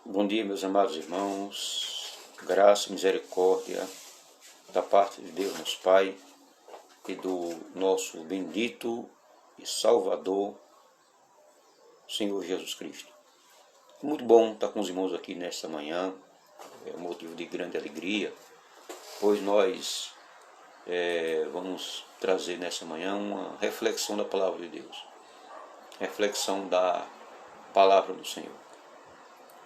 Bom dia, meus amados irmãos, graça e misericórdia da parte de Deus, nosso Pai, e do nosso bendito e Salvador, Senhor Jesus Cristo. Muito bom estar com os irmãos aqui nesta manhã, é um motivo de grande alegria, pois nós vamos trazer nessa manhã uma reflexão da Palavra de Deus, reflexão da Palavra do Senhor.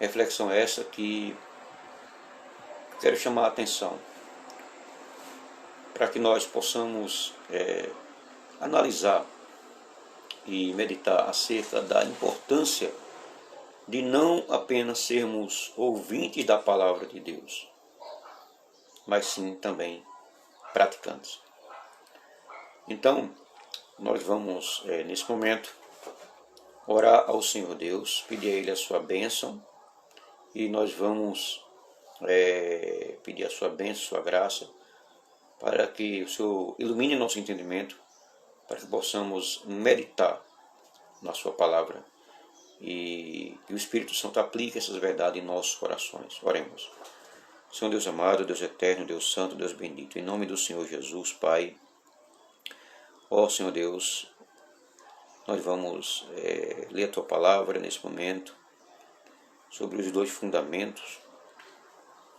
Reflexão essa que quero chamar a atenção para que nós possamos analisar e meditar acerca da importância de não apenas sermos ouvintes da Palavra de Deus, mas sim também praticantes. Então, nós vamos, nesse momento, orar ao Senhor Deus, pedir a Ele a sua bênção, e nós vamos pedir a sua bênção, a sua graça, para que o Senhor ilumine nosso entendimento, para que possamos meditar na sua palavra e que o Espírito Santo aplique essas verdades em nossos corações. Oremos. Senhor Deus amado, Deus eterno, Deus santo, Deus bendito, em nome do Senhor Jesus, Pai, ó Senhor Deus, nós vamos ler a tua palavra nesse momento, sobre os dois fundamentos,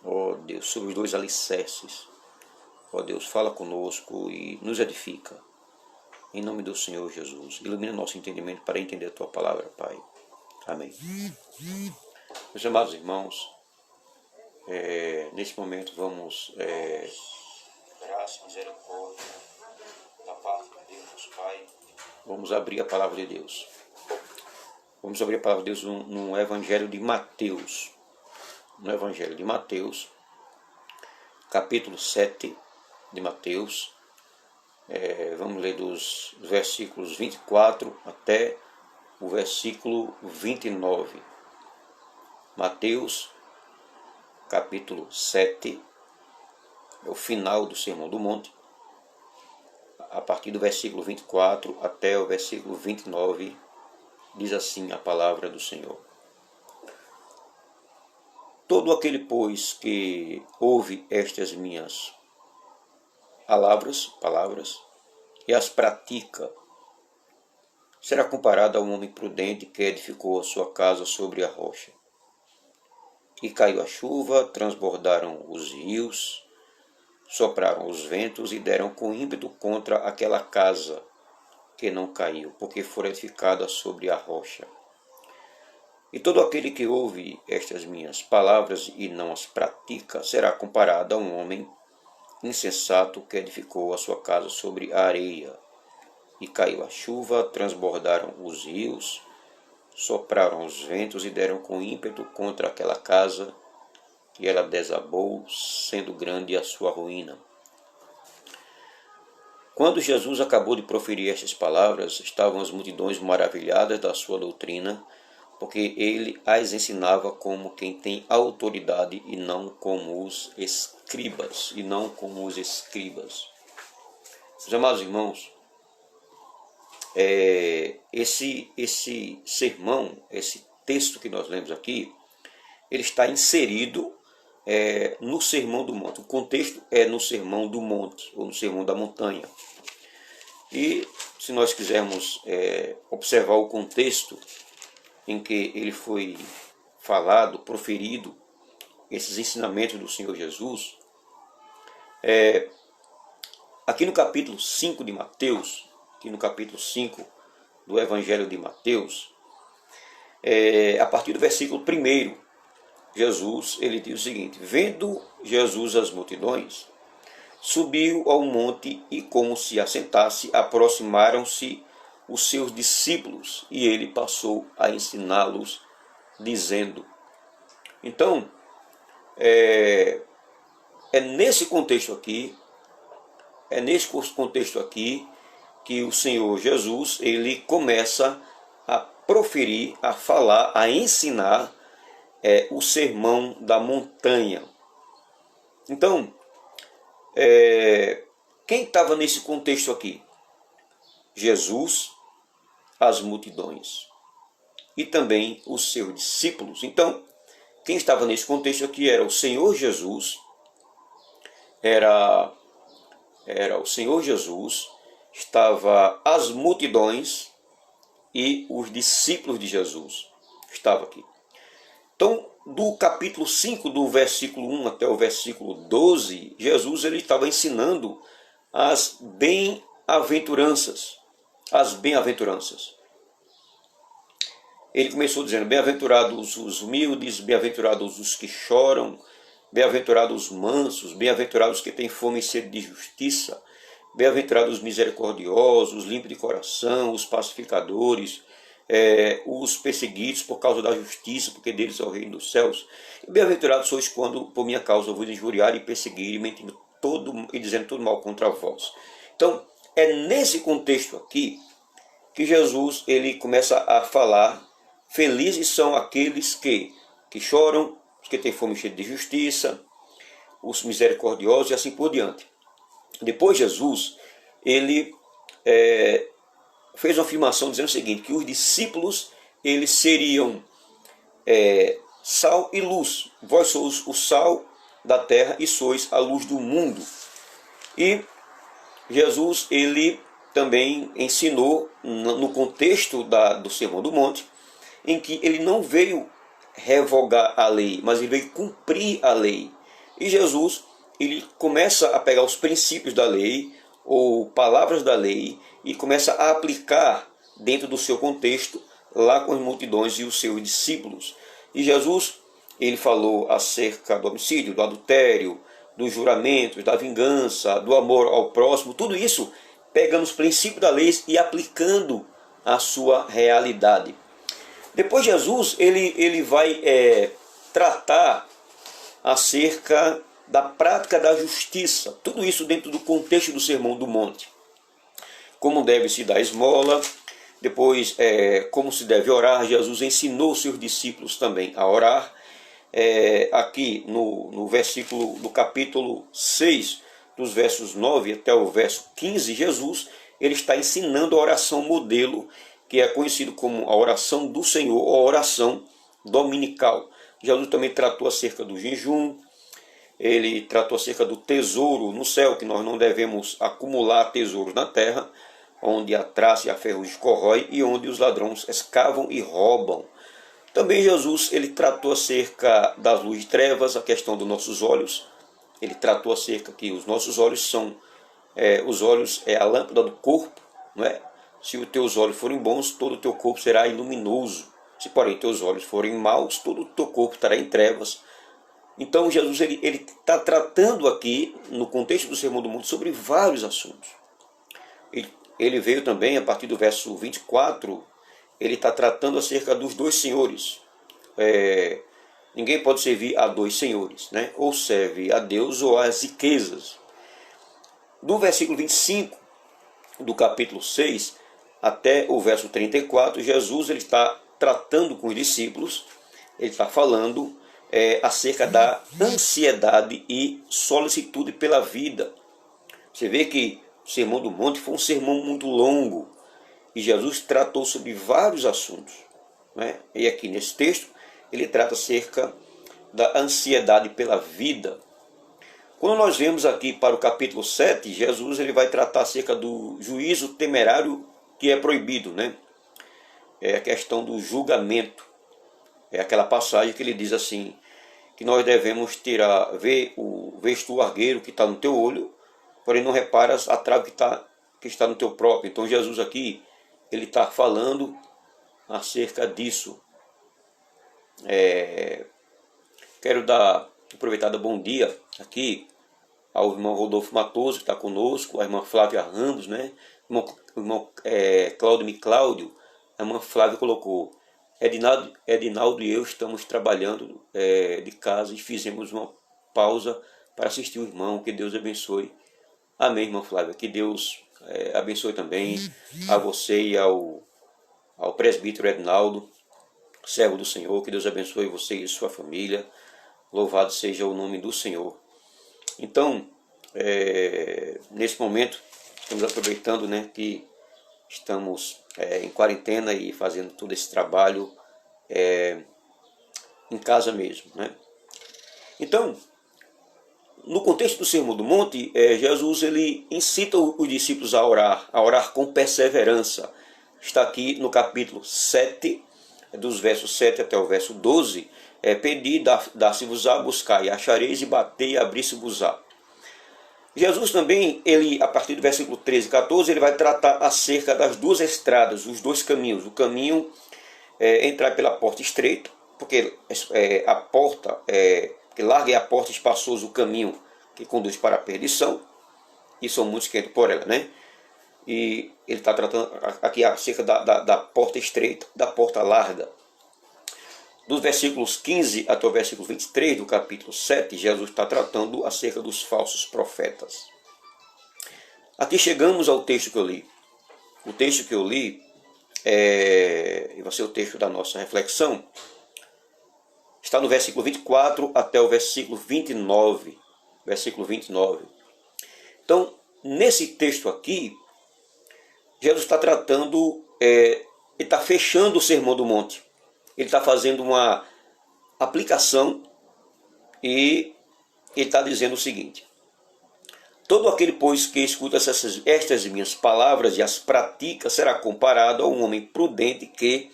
ó Deus, sobre os dois alicerces. Ó Deus, fala conosco e nos edifica. Em nome do Senhor Jesus, ilumina nosso entendimento para entender a tua palavra, Pai. Amém. Meus amados irmãos, nesse momento vamos, graça e misericórdia da parte de Deus, nosso Pai, vamos abrir a palavra de Deus. Vamos abrir a palavra de Deus no Evangelho de Mateus. No Evangelho de Mateus, capítulo 7 de Mateus. Vamos ler dos versículos 24 até o versículo 29. Mateus, capítulo 7, é o final do Sermão do Monte. A partir do versículo 24 até o versículo 29, diz assim a palavra do Senhor. Todo aquele, pois, que ouve estas minhas palavras, e as pratica, será comparado a um homem prudente que edificou a sua casa sobre a rocha. E caiu a chuva, transbordaram os rios, sopraram os ventos e deram com ímpeto contra aquela casa, que não caiu, porque fora edificada sobre a rocha. E todo aquele que ouve estas minhas palavras e não as pratica, será comparado a um homem insensato que edificou a sua casa sobre a areia. E caiu a chuva, transbordaram os rios, sopraram os ventos e deram com ímpeto contra aquela casa, e ela desabou, sendo grande a sua ruína. Quando Jesus acabou de proferir estas palavras, estavam as multidões maravilhadas da sua doutrina, porque ele as ensinava como quem tem autoridade e não como os escribas. Meus amados irmãos, esse sermão, esse texto que nós lemos aqui, ele está inserido no Sermão do Monte. O contexto é no Sermão do Monte, ou no Sermão da Montanha. E se nós quisermos observar o contexto em que ele foi falado, proferido, esses ensinamentos do Senhor Jesus, aqui no capítulo 5 de Mateus, aqui no capítulo 5 do Evangelho de Mateus, a partir do versículo 1, Jesus, ele diz o seguinte: vendo Jesus as multidões, subiu ao monte e, como se assentasse, aproximaram-se os seus discípulos, e ele passou a ensiná-los, dizendo. Então, é nesse contexto aqui, que o Senhor Jesus, ele começa a proferir, a falar, a ensinar o sermão da montanha. Então, quem estava nesse contexto aqui? Jesus, as multidões e também os seus discípulos. Então, quem estava nesse contexto aqui era o Senhor Jesus, era o Senhor Jesus, estava as multidões e os discípulos de Jesus. Estava aqui. Então, do capítulo 5, do versículo 1 até o versículo 12, Jesus ele estava ensinando as bem-aventuranças. As bem-aventuranças. Ele começou dizendo, bem-aventurados os humildes, bem-aventurados os que choram, bem-aventurados os mansos, bem-aventurados os que têm fome e sede de justiça, bem-aventurados os misericordiosos, os limpos de coração, os pacificadores, os perseguidos por causa da justiça, porque deles é o reino dos céus. Bem-aventurados sois quando por minha causa vos injuriarem e perseguirem, mentindo e dizendo todo mal contra vós. Então, é nesse contexto aqui que Jesus ele começa a falar, felizes são aqueles que choram, os que têm fome cheia de justiça, os misericordiosos e assim por diante. Depois Jesus, ele fez uma afirmação dizendo o seguinte, que os discípulos eles seriam sal e luz. Vós sois o sal da terra e sois a luz do mundo. E Jesus ele também ensinou no contexto do Sermão do Monte, em que ele não veio revogar a lei, mas ele veio cumprir a lei. E Jesus ele começa a pegar os princípios da lei, ou palavras da lei, e começa a aplicar dentro do seu contexto, lá com as multidões e os seus discípulos. E Jesus ele falou acerca do homicídio, do adultério, dos juramentos, da vingança, do amor ao próximo, tudo isso pegando os princípios da lei e aplicando a sua realidade. Depois Jesus ele vai tratar acerca da prática da justiça, tudo isso dentro do contexto do Sermão do Monte. Como deve se dar esmola, depois como se deve orar. Jesus ensinou seus discípulos também a orar. Aqui no versículo do capítulo 6, dos versos 9 até o verso 15, Jesus ele está ensinando a oração modelo, que é conhecido como a oração do Senhor, ou a oração dominical. Jesus também tratou acerca do jejum, ele tratou acerca do tesouro no céu, que nós não devemos acumular tesouros na terra, onde a traça e a ferrugem corrói e onde os ladrões escavam e roubam. Também Jesus ele tratou acerca das luzes e trevas, a questão dos nossos olhos. Ele tratou acerca que os nossos olhos são, os olhos é a lâmpada do corpo, não é? Se os teus olhos forem bons, todo o teu corpo será luminoso. Se porém teus olhos forem maus, todo o teu corpo estará em trevas. Então Jesus ele está tratando aqui, no contexto do Sermão do Monte, sobre vários assuntos. Ele veio também, a partir do verso 24, ele está tratando acerca dos dois senhores. Ninguém pode servir a dois senhores, né? Ou serve a Deus ou às riquezas. Do versículo 25 do capítulo 6 até o verso 34, Jesus ele está tratando com os discípulos, ele está falando acerca da ansiedade e solicitude pela vida. Você vê que o Sermão do Monte foi um sermão muito longo e Jesus tratou sobre vários assuntos, né? E aqui nesse texto ele trata acerca da ansiedade pela vida. Quando nós vemos aqui para o capítulo 7, Jesus ele vai tratar acerca do juízo temerário que é proibido, né? É a questão do julgamento. É aquela passagem que ele diz assim, que nós devemos ver o argueiro que está no teu olho, porém não reparas a trave que está no teu próprio. Então Jesus aqui, ele está falando acerca disso. Quero aproveitar dar bom dia aqui ao irmão Rodolfo Matoso, que está conosco, a irmã Flávia Ramos, né? O irmão Cláudio, a irmã Flávia colocou, Edinaldo e eu estamos trabalhando de casa e fizemos uma pausa para assistir o irmão, que Deus abençoe. Amém, irmã Flávia, que Deus abençoe também a você e ao presbítero Edinaldo, servo do Senhor, que Deus abençoe você e sua família, louvado seja o nome do Senhor. Então, nesse momento, estamos aproveitando, né, que estamos em quarentena e fazendo todo esse trabalho em casa mesmo, né? Então, no contexto do Sermão do Monte, Jesus ele incita os discípulos a orar com perseverança. Está aqui no capítulo 7, dos versos 7 até o verso 12, pedi, dar-se-vos-á, buscai, achareis, e batei, abrir-se-vos-á. Jesus também, ele, a partir do versículo 13 e 14, ele vai tratar acerca das duas estradas, os dois caminhos. O caminho entrar pela porta estreita, porque a porta, que larga é a porta, espaçoso o caminho que conduz para a perdição, e são muitos que entram por ela, né? E ele está tratando aqui acerca da porta estreita, da porta larga. Dos versículos 15 até o versículo 23 do capítulo 7, Jesus está tratando acerca dos falsos profetas. Aqui chegamos ao texto que eu li. O texto que eu li, vai ser o texto da nossa reflexão, está no versículo 24 até o versículo 29. Versículo 29. Então, nesse texto aqui, Jesus está tratando, ele está fechando o Sermão do Monte. Ele está fazendo uma aplicação e ele está dizendo o seguinte: todo aquele, pois, que escuta estas minhas palavras e as pratica, será comparado a um homem prudente que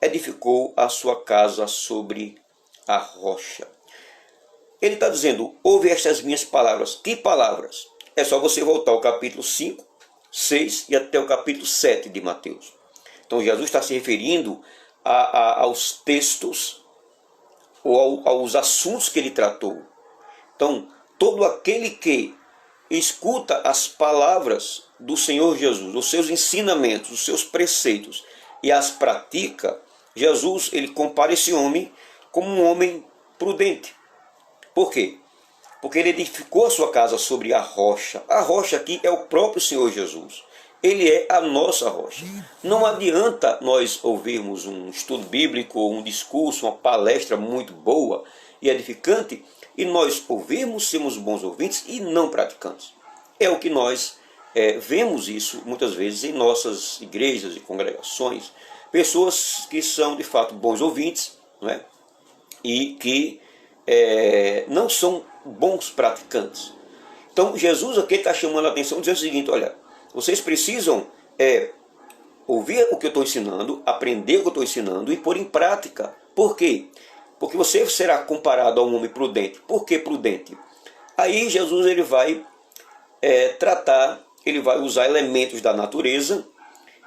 edificou a sua casa sobre a rocha. Ele está dizendo, ouve estas minhas palavras. Que palavras? É só você voltar ao capítulo 5, 6 e até o capítulo 7 de Mateus. Então Jesus está se referindo aos textos ou aos assuntos que ele tratou. Então, todo aquele que escuta as palavras do Senhor Jesus, os seus ensinamentos, os seus preceitos e as pratica, Jesus ele compara esse homem como um homem prudente. Por quê? Porque ele edificou a sua casa sobre a rocha. A rocha aqui é o próprio Senhor Jesus. Ele é a nossa rocha. Não adianta nós ouvirmos um estudo bíblico, um discurso, uma palestra muito boa e edificante, e nós ouvirmos, sermos bons ouvintes e não praticantes. É o que nós vemos isso muitas vezes em nossas igrejas e congregações. Pessoas que são de fato bons ouvintes, não é? E que não são bons praticantes. Então Jesus aqui está chamando a atenção, dizendo o seguinte: olha, vocês precisam ouvir o que eu estou ensinando, aprender o que eu estou ensinando e pôr em prática. Por quê? Porque você será comparado a um homem prudente. Por que prudente? Aí Jesus ele vai tratar, ele vai usar elementos da natureza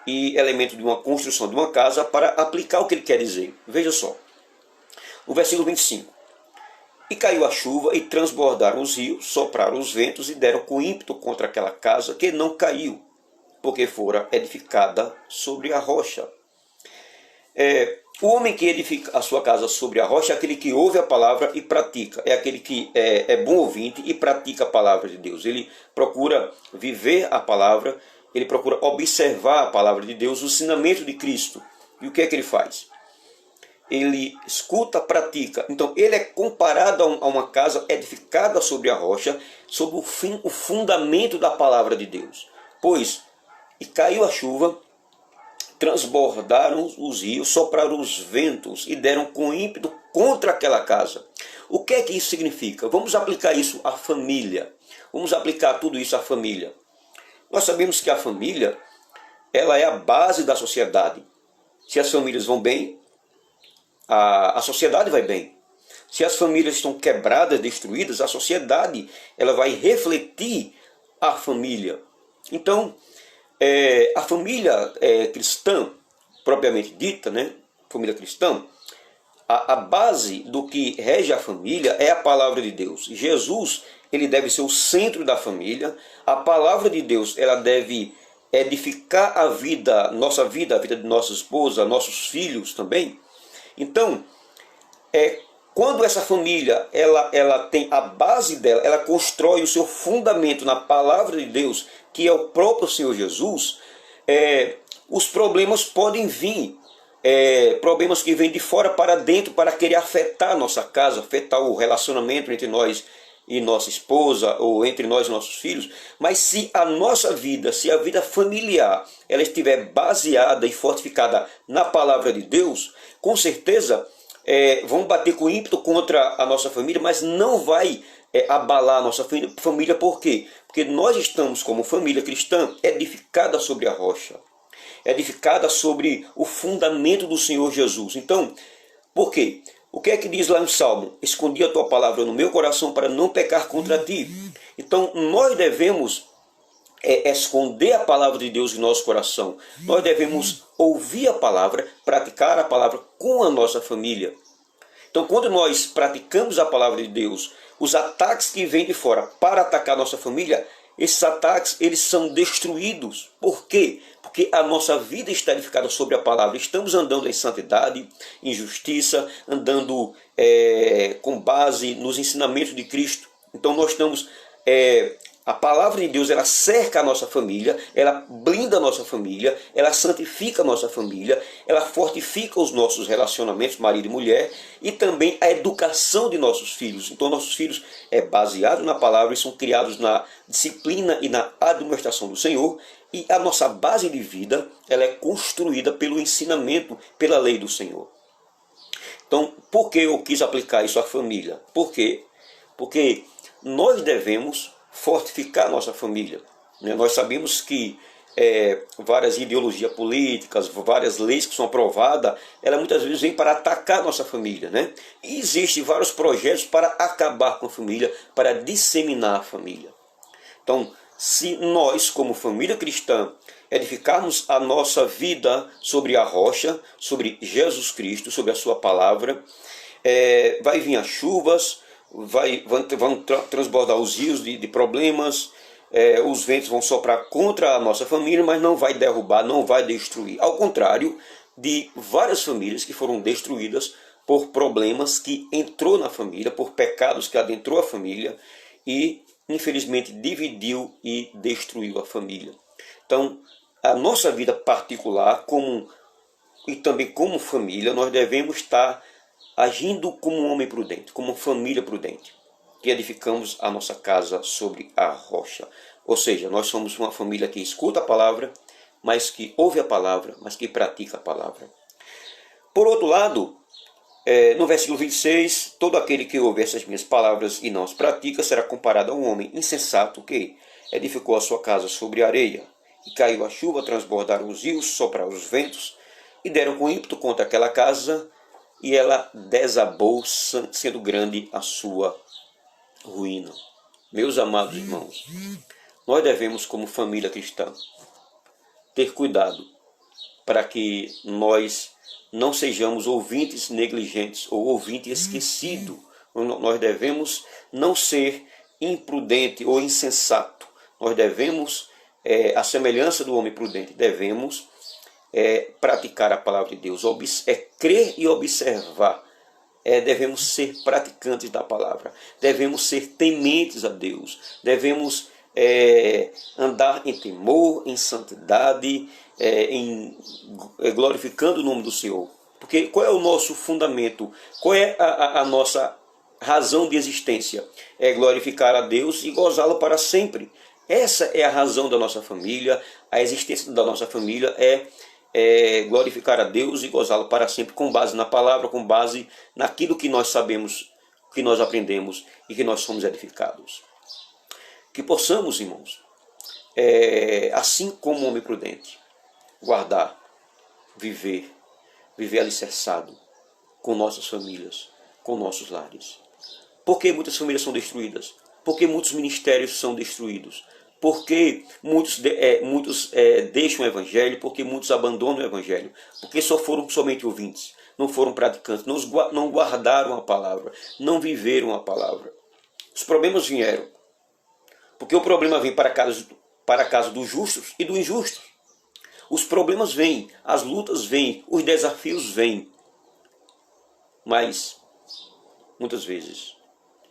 e elementos de uma construção de uma casa para aplicar o que ele quer dizer. Veja só, o versículo 25. E caiu a chuva, e transbordaram os rios, sopraram os ventos, e deram com ímpeto contra aquela casa, que não caiu, porque fora edificada sobre a rocha. O homem que edifica a sua casa sobre a rocha é aquele que ouve a palavra e pratica. É aquele que é bom ouvinte e pratica a palavra de Deus. Ele procura viver a palavra, ele procura observar a palavra de Deus, o ensinamento de Cristo. E o que é que ele faz? Ele escuta, pratica. Então ele é comparado a uma casa edificada sobre a rocha, sobre o fundamento da palavra de Deus. Pois, e caiu a chuva, transbordaram os rios, sopraram os ventos e deram com ímpeto contra aquela casa. O que é que isso significa? Vamos aplicar isso à família. Vamos aplicar tudo isso à família. Nós sabemos que a família, ela é a base da sociedade. Se as famílias vão bem, a sociedade vai bem. Se as famílias estão quebradas, destruídas, a sociedade ela vai refletir a família. Então, a família cristã, propriamente dita, né? Família cristã, a base do que rege a família é a palavra de Deus. Jesus ele deve ser o centro da família. A palavra de Deus ela deve edificar a vida, nossa vida, a vida de nossa esposa, nossos filhos também. Então, quando essa família ela tem a base dela, ela constrói o seu fundamento na palavra de Deus, que é o próprio Senhor Jesus, os problemas podem vir, problemas que vêm de fora para dentro para querer afetar a nossa casa, afetar o relacionamento entre nós e nossa esposa, ou entre nós e nossos filhos. Mas se a nossa vida, se a vida familiar, ela estiver baseada e fortificada na palavra de Deus, com certeza vão bater com ímpeto contra a nossa família, mas não vai abalar a nossa família. Por quê? Porque nós estamos, como família cristã, edificada sobre a rocha, edificada sobre o fundamento do Senhor Jesus. Então, por quê? O que é que diz lá no Salmo? Escondi a tua palavra no meu coração para não pecar contra ti. Então, nós devemos esconder a palavra de Deus em nosso coração. Nós devemos ouvir a palavra, praticar a palavra com a nossa família. Então, quando nós praticamos a palavra de Deus, os ataques que vêm de fora para atacar a nossa família, esses ataques eles são destruídos. Por quê? Porque a nossa vida está edificada sobre a palavra. Estamos andando em santidade, em justiça, andando com base nos ensinamentos de Cristo. Então nós estamos... a palavra de Deus, ela cerca a nossa família, ela blinda a nossa família, ela santifica a nossa família, ela fortifica os nossos relacionamentos, marido e mulher, e também a educação de nossos filhos. Então nossos filhos baseados na palavra e são criados na disciplina e na administração do Senhor, e a nossa base de vida ela é construída pelo ensinamento, pela lei do Senhor. Então, por que eu quis aplicar isso à família? Por quê? Porque nós devemos fortificar nossa família. Nós sabemos que várias ideologias políticas, várias leis que são aprovadas, ela muitas vezes vem para atacar nossa família, né? E existem vários projetos para acabar com a família, para disseminar a família. Então, se nós, como família cristã, edificarmos a nossa vida sobre a rocha, sobre Jesus Cristo, sobre a sua palavra, vai vir as chuvas, vão transbordar os rios de problemas, os ventos vão soprar contra a nossa família, mas não vai derrubar, não vai destruir. Ao contrário de várias famílias que foram destruídas por problemas que entrou na família, por pecados que adentrou a família e infelizmente dividiu e destruiu a família. Então, a nossa vida particular e também como família, nós devemos estar agindo como um homem prudente, como uma família prudente, que edificamos a nossa casa sobre a rocha. Ou seja, nós somos uma família que escuta a palavra, mas que ouve a palavra, mas que pratica a palavra. Por outro lado, no versículo 26, todo aquele que ouve essas minhas palavras e não as pratica será comparado a um homem insensato que edificou a sua casa sobre a areia, e caiu a chuva, transbordaram os rios, sopraram os ventos, e deram com ímpeto contra aquela casa, e ela desabou, sendo grande a sua ruína. Meus amados irmãos, nós devemos, como família cristã, ter cuidado para que nós não sejamos ouvintes negligentes ou ouvintes esquecidos. Nós devemos não ser imprudente ou insensato. Nós devemos, à semelhança do homem prudente, devemos praticar a palavra de Deus, crer e observar. Devemos ser praticantes da palavra, devemos ser tementes a Deus, devemos andar em temor, em santidade, glorificando o nome do Senhor. Porque qual é o nosso fundamento? Qual é a nossa razão de existência? É glorificar a Deus e gozá-lo para sempre. Essa é a razão da nossa família, a existência da nossa família glorificar a Deus e gozá-lo para sempre, com base na palavra, com base naquilo que nós sabemos, que nós aprendemos e que nós somos edificados. Que possamos, irmãos, assim como o homem prudente, guardar, viver alicerçado com nossas famílias, com nossos lares. Por que muitas famílias são destruídas? Por que muitos ministérios são destruídos? Porque muitos deixam o Evangelho, porque muitos abandonam o Evangelho, porque só foram somente ouvintes, não foram praticantes, não guardaram a palavra, não viveram a palavra. Os problemas vieram, porque o problema vem para a casa dos justos e do injusto. Os problemas vêm, as lutas vêm, os desafios vêm, mas muitas vezes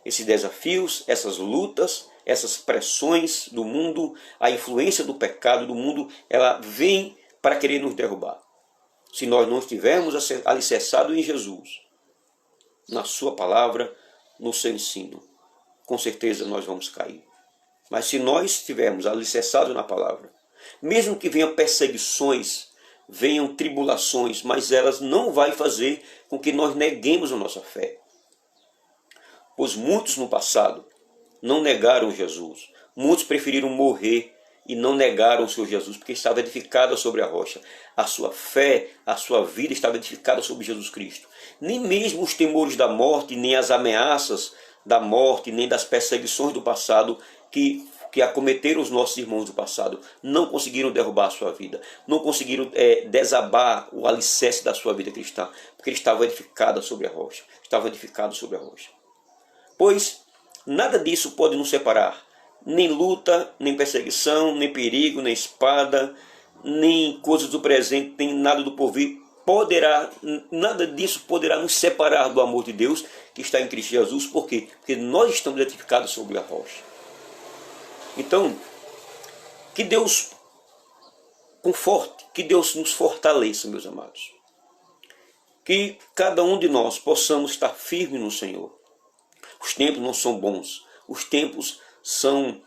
esses desafios, essas lutas, essas pressões do mundo, a influência do pecado do mundo, ela vem para querer nos derrubar. Se nós não estivermos alicerçados em Jesus, na sua palavra, no seu ensino, com certeza nós vamos cair. Mas se nós estivermos alicerçados na palavra, mesmo que venham perseguições, venham tribulações, mas elas não vão fazer com que nós neguemos a nossa fé. Pois muitos no passado não negaram Jesus. Muitos preferiram morrer e não negaram o Senhor Jesus, porque estava edificada sobre a rocha. A sua fé, a sua vida estava edificada sobre Jesus Cristo. Nem mesmo os temores da morte, nem as ameaças da morte, nem das perseguições do passado que acometeram os nossos irmãos do passado, não conseguiram derrubar a sua vida, não conseguiram desabar o alicerce da sua vida cristã, porque ele estava edificado sobre a rocha, estava edificado sobre a rocha. Pois nada disso pode nos separar, nem luta, nem perseguição, nem perigo, nem espada, nem coisas do presente, nem nada do porvir, nada disso poderá nos separar do amor de Deus que está em Cristo Jesus. Por quê? Porque nós estamos edificados sobre a rocha. Então, que Deus conforte, que Deus nos fortaleça, meus amados. Que cada um de nós possamos estar firme no Senhor. Os tempos não são bons, os tempos são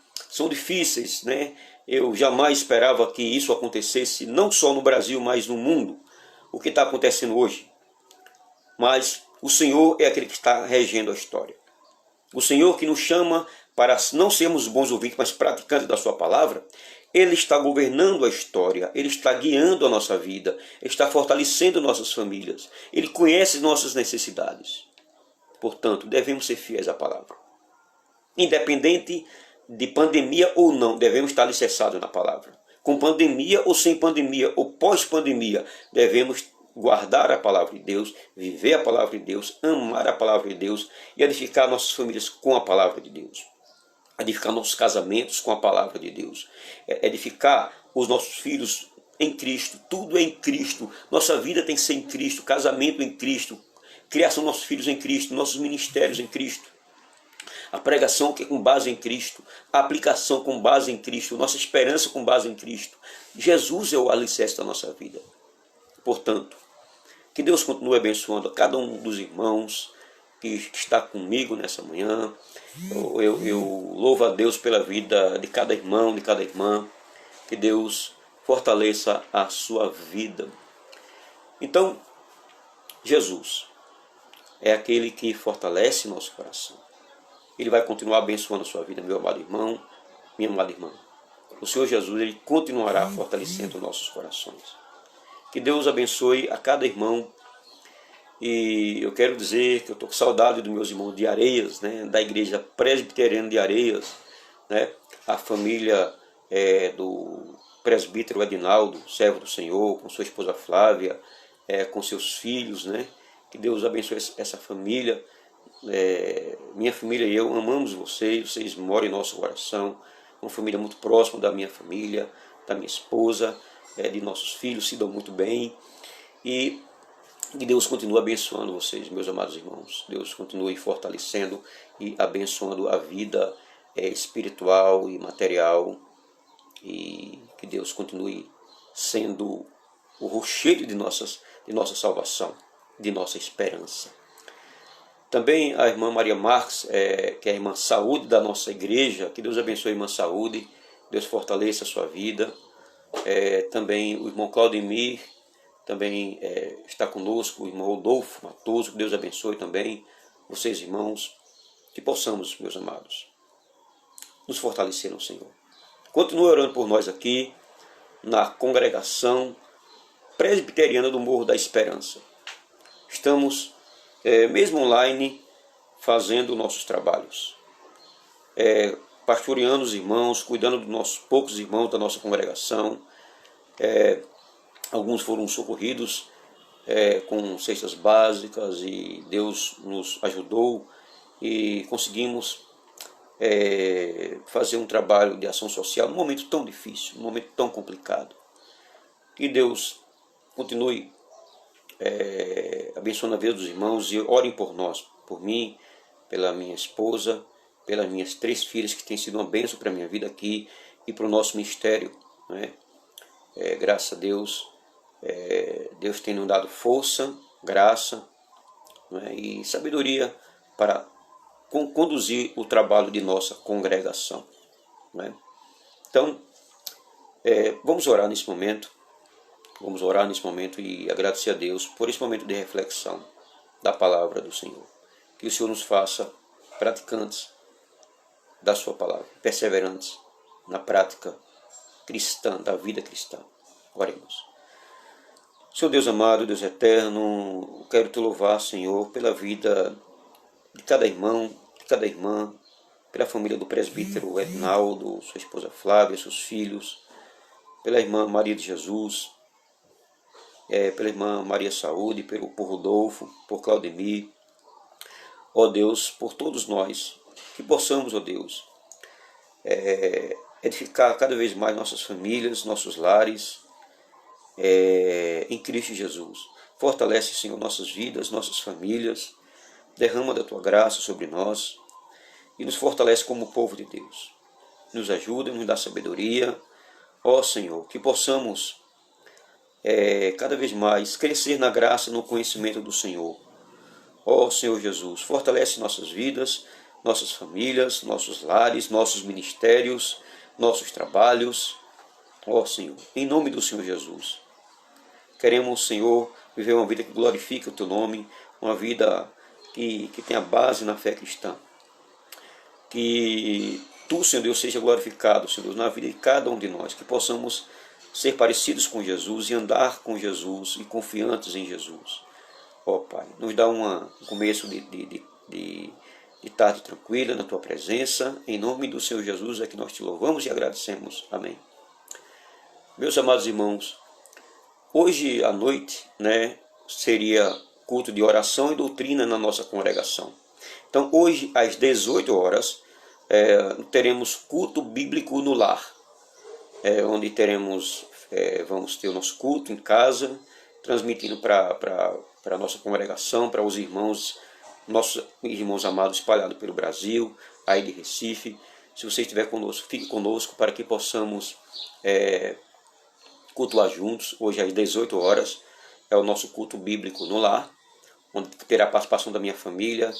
difíceis, né? Eu jamais esperava que isso acontecesse, não só no Brasil, mas no mundo, o que está acontecendo hoje. Mas o Senhor é aquele que está regendo a história. O Senhor que nos chama para não sermos bons ouvintes, mas praticantes da sua palavra, Ele está governando a história, Ele está guiando a nossa vida, Ele está fortalecendo nossas famílias, Ele conhece nossas necessidades. Portanto, devemos ser fiéis à palavra. Independente de pandemia ou não, devemos estar alicerçados na palavra. Com pandemia ou sem pandemia, ou pós-pandemia, devemos guardar a palavra de Deus, viver a palavra de Deus, amar a palavra de Deus e edificar nossas famílias com a palavra de Deus. Edificar nossos casamentos com a palavra de Deus. Edificar os nossos filhos em Cristo. Tudo é em Cristo. Nossa vida tem que ser em Cristo. Casamento em Cristo. Criação dos nossos filhos em Cristo. Nossos ministérios em Cristo. A pregação que é com base em Cristo. A aplicação com base em Cristo. Nossa esperança com base em Cristo. Jesus é o alicerce da nossa vida. Portanto, que Deus continue abençoando a cada um dos irmãos que está comigo nessa manhã. Eu louvo a Deus pela vida de cada irmão, de cada irmã. Que Deus fortaleça a sua vida. Então, Jesus é aquele que fortalece nosso coração. Ele vai continuar abençoando a sua vida, meu amado irmão, minha amada irmã. O Senhor Jesus, Ele continuará fortalecendo nossos corações. Que Deus abençoe a cada irmão. E eu quero dizer que eu estou com saudade dos meus irmãos de Areias, né, da igreja presbiteriana de Areias, né, a família do presbítero Edinaldo, servo do Senhor, com sua esposa Flávia, com seus filhos, né. Que Deus abençoe essa família. Minha família e eu amamos vocês moram em nosso coração, uma família muito próxima da minha família, da minha esposa, de nossos filhos, se dão muito bem. E que Deus continue abençoando vocês, meus amados irmãos. Deus continue fortalecendo e abençoando a vida espiritual e material. E que Deus continue sendo o rochedo de nossa salvação, de nossa esperança. Também a irmã Maria Marques, que é a irmã Saúde da nossa igreja. Que Deus abençoe a irmã Saúde. Deus fortaleça a sua vida. Também o irmão Claudemir também está conosco, o irmão Rodolfo Matoso, que Deus abençoe também vocês, irmãos, que possamos, meus amados, nos fortalecer no Senhor. Continue orando por nós aqui na congregação presbiteriana do Morro da Esperança. Estamos, mesmo online, fazendo nossos trabalhos, pastoreando os irmãos, cuidando dos nossos poucos irmãos da nossa congregação. Alguns foram socorridos com cestas básicas e Deus nos ajudou e conseguimos fazer um trabalho de ação social num momento tão difícil, num momento tão complicado. Que Deus continue abençoando a vida dos irmãos e orem por nós, por mim, pela minha esposa, pelas minhas 3 filhas que têm sido uma bênção para a minha vida aqui e para o nosso ministério, né? Graças a Deus, Deus tem nos dado força, graça, né, e sabedoria para conduzir o trabalho de nossa congregação, né? Então, vamos orar nesse momento. Vamos orar nesse momento e agradecer a Deus por esse momento de reflexão da palavra do Senhor. Que o Senhor nos faça praticantes da sua palavra, perseverantes na prática cristã, da vida cristã. Oremos. Senhor Deus amado, Deus eterno, quero te louvar, Senhor, pela vida de cada irmão, de cada irmã, pela família do presbítero Ednaldo, sua esposa Flávia, seus filhos, pela irmã Maria de Jesus, pela irmã Maria Saúde, por Rodolfo, por Claudemir, ó Deus, por todos nós, que possamos, ó Deus, edificar cada vez mais nossas famílias, nossos lares, em Cristo Jesus. Fortalece, Senhor, nossas vidas, nossas famílias, derrama da Tua graça sobre nós e nos fortalece como povo de Deus. Nos ajuda, nos dá sabedoria, ó Senhor, que possamos cada vez mais crescer na graça e no conhecimento do Senhor. Ó Senhor Jesus, fortalece nossas vidas, nossas famílias, nossos lares, nossos ministérios, nossos trabalhos. Ó Senhor, em nome do Senhor Jesus, queremos, Senhor, viver uma vida que glorifique o Teu nome, uma vida que tenha base na fé cristã. Que Tu, Senhor Deus, seja glorificado, Senhor Deus, na vida de cada um de nós, que possamos ser parecidos com Jesus e andar com Jesus e confiantes em Jesus. Ó Pai, nos dá um começo de tarde tranquila na Tua presença. Em nome do Senhor Jesus é que nós Te louvamos e agradecemos. Amém. Meus amados irmãos, hoje à noite, seria culto de oração e doutrina na nossa congregação. Então hoje às 18 horas teremos culto bíblico no lar, onde vamos ter o nosso culto em casa, transmitindo para a nossa congregação, para os irmãos, nossos irmãos amados espalhados pelo Brasil, aí de Recife. Se você estiver conosco, fique conosco para que possamos cultuar juntos. Hoje às 18 horas é o nosso culto bíblico no lar, onde terá a participação da minha família,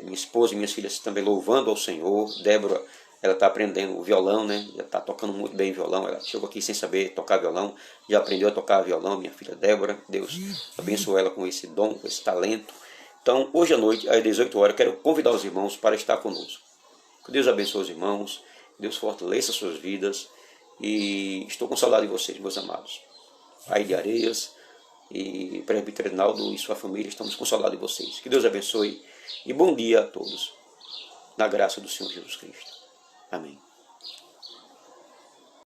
minha esposa e minhas filhas também louvando ao Senhor. Débora, ela está aprendendo o violão, já está tocando muito bem violão. Ela chegou aqui sem saber tocar violão, já aprendeu a tocar violão, minha filha Débora. Deus abençoe ela com esse dom, com esse talento. Então, hoje à noite, às 18 horas, quero convidar os irmãos para estar conosco. Que Deus abençoe os irmãos, Deus fortaleça as suas vidas, e estou com saudade de vocês, meus amados. Aí de Areias e presbítero Ednaldo e sua família, estamos com saudade de vocês. Que Deus abençoe e bom dia a todos, na graça do Senhor Jesus Cristo. Amém.